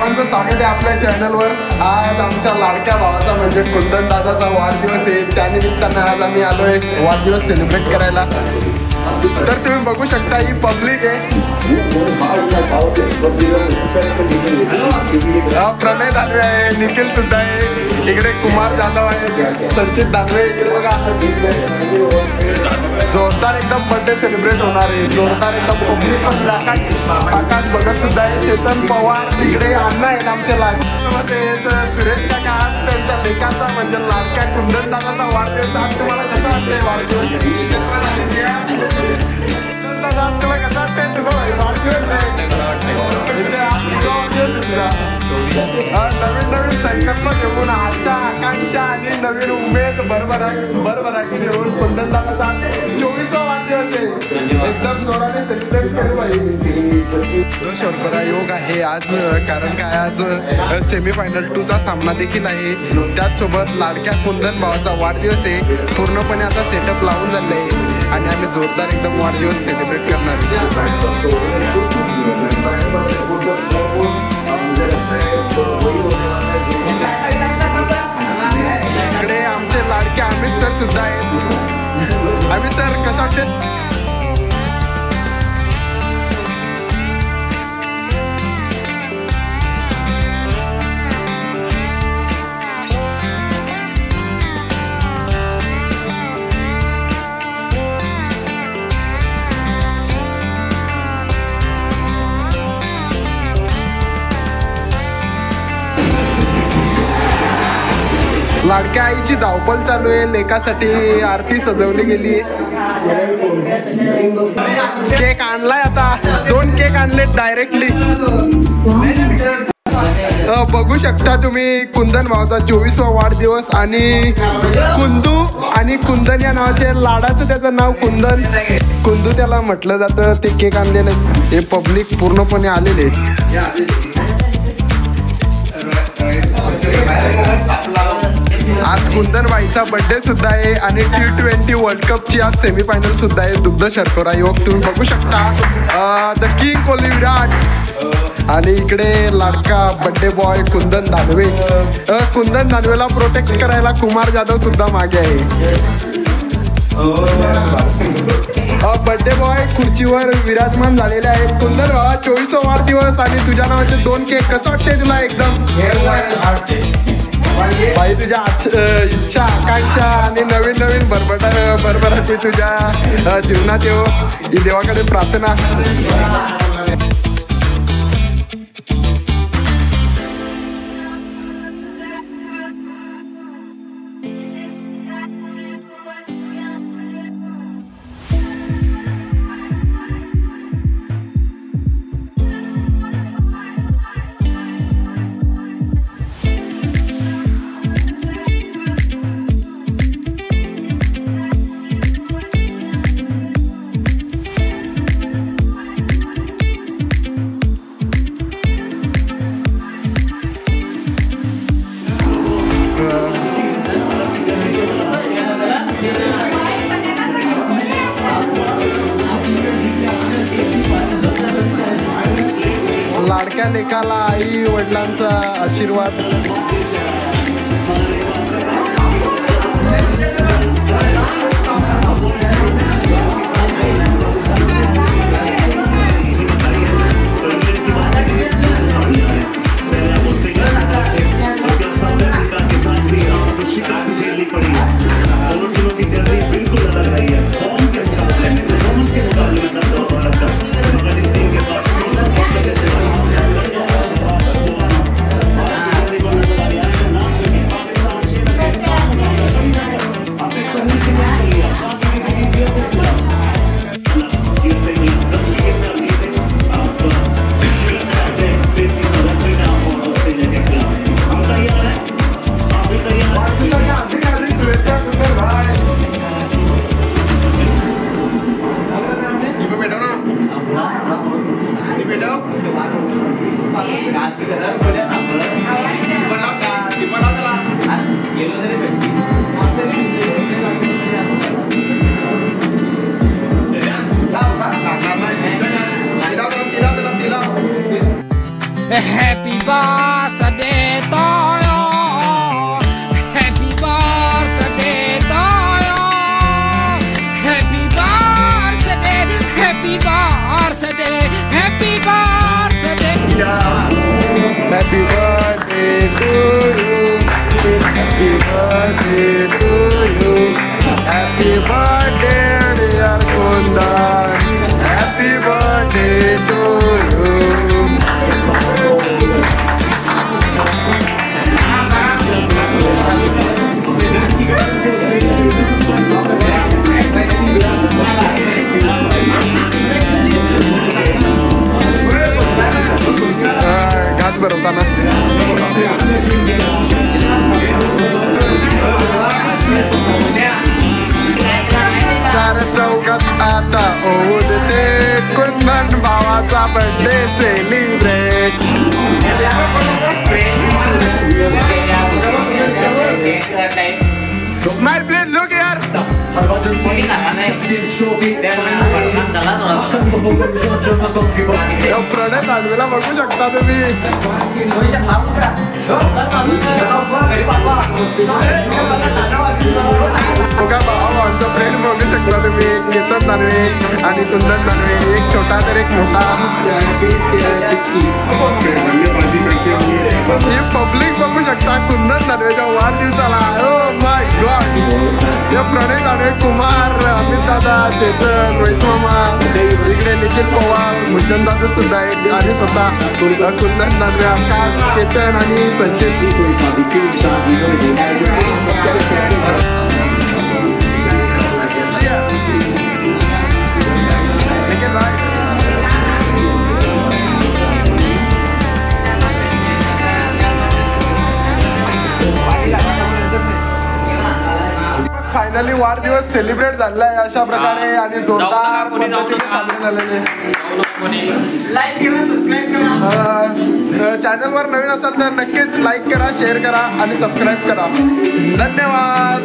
सर्वांचं स्वागत आहे आपल्या चॅनलवर। आज आमच्या लाडक्या भावाचा म्हणजे कुंदन दादाचा वाढदिवस आहे, त्यानिमित्तानं आज आम्ही आलोय वाढदिवस सेलिब्रेट करायला। तर तुम्ही बघू शकता ही पब्लिक आहे। प्रणय दानवे आहे, निखिल सुद्धा आहे, इकडे कुमार जाधव आहे, संचित दानवे इकडे बघा। जोरदार एकदम बर्थडे सेलिब्रेट होणार आहे, जोरदार एकदम पब्लिक पण आकाश भगत सुद्धा आहे, चेतन पवार तिकडे अण्णा आहेत आमचे लाडके सुरेश काका। त्यांच्या लेकाचा म्हणजे लाडक्या कुंदन दादाचा वाढदिवस। आज तुम्हाला कसं वाटतंय वाढदिवस? तुला कसं वाटतंय तुझं वाढदिवस? नवीन नवीन संकल्प घेऊन आशा आकांक्षा आणि नवीन उमेद भरभराटी घेऊन कुंदन दादाचा 24वा वाढदिवस आहे। एकदम जोराने सेलिब्रेट करू पाहिजे। शर्करा योग आहे आज, कारण काय आज सेमीफायनल 2चा सामना देखील आहे, त्याचसोबत लाडक्या कुंदन भावाचा वाढदिवस आहे। पूर्णपणे आता सेटअप लावून झाले आहे आणि आम्ही जोरदार एकदम वाढदिवस सेलिब्रेट करणार। इकडे आमचे लाडके अमित सर सुद्धा आहेत। अमित सर कसं वाटते? लाडक्या आईची धावपळ चालू आहे, लेकासाठी आरती सजवली गेली। केक आणलाय, आता 2 केक आणले डायरेक्टली। बघू शकता तुम्ही कुंदन भावाचा 24वा वाढदिवस आणि कुंदू आणि कुंदन या नावाचे लाडाचं त्याचं नाव कुंदू त्याला म्हटलं जातं। ते केक आणलेले, हे पब्लिक पूर्णपणे आलेले। आज कुंदन भाईचा बर्थडे सुद्धा आहे आणि T20 वर्ल्ड कपची आज सेमीफायनल सुद्धा आहे। दुग्ध शर्करा योग तुम्ही बघू शकता, द किंग कोहली विराट आणि इकडे लाडका बर्थडे बॉय कुंदन दानवे। कुंदन दानवेला प्रोटेक्ट करायला कुमार जाधव सुद्धा मागे आहे। बर्थडे बॉय खुर्चीवर विराजमान झालेले आहेत। कुंदन भावा 24वा वाढदिवस आणि तुझ्या नावाचे 2 केक, कसं वाटतंय तुला? एकदम भाई तुझ्या इच्छा आकांक्षा आणि नवीन नवीन भरभराटी तुझ्या जीवनात येऊ ही देवाकडे प्रार्थना। लाडक्या लेकाला आई वडिलांचा आशीर्वाद। Happy birthday to you. Happy birthday to you. Happy birthday. Happy birthday. Happy birthday. Happy birthday to you. Happy birthday to you. Happy birthday dear Kundan. Happy birthday to you. गात भरवताना चार चौकात आता होऊ दे कुंदन भावाचा birthday celebrate. Smile please look यार. प्रणय दांडवेला बघू शकता तुम्ही. बघा भावांचा फ्रेंड बघू शकता तुम्ही. केतन दानवे आणि कुंदन दानवे, एक छोटा तर एक मोठा. ही पब्लिक बघू शकता कुंदन दानवेच्या वाढदिवसाला. Oh my God. हे प्रणय दानवे, कुमार, अमित दादा, चेतन, रोहित मामा, इकडे निखिल पवार, भूषण दादा सुद्धा आहेत आणि स्वतः कुंदन दानवे, आकाश, केतन आणि संचित. फायनली वाढदिवस सेलिब्रेट झालेला आहे अशा प्रकारे आणि जोरदार पद्धतीने साजरे झालेले. चॅनलवर नवीन असाल तर नक्कीच लाईक करा, शेअर करा आणि सबस्क्राईब करा. धन्यवाद.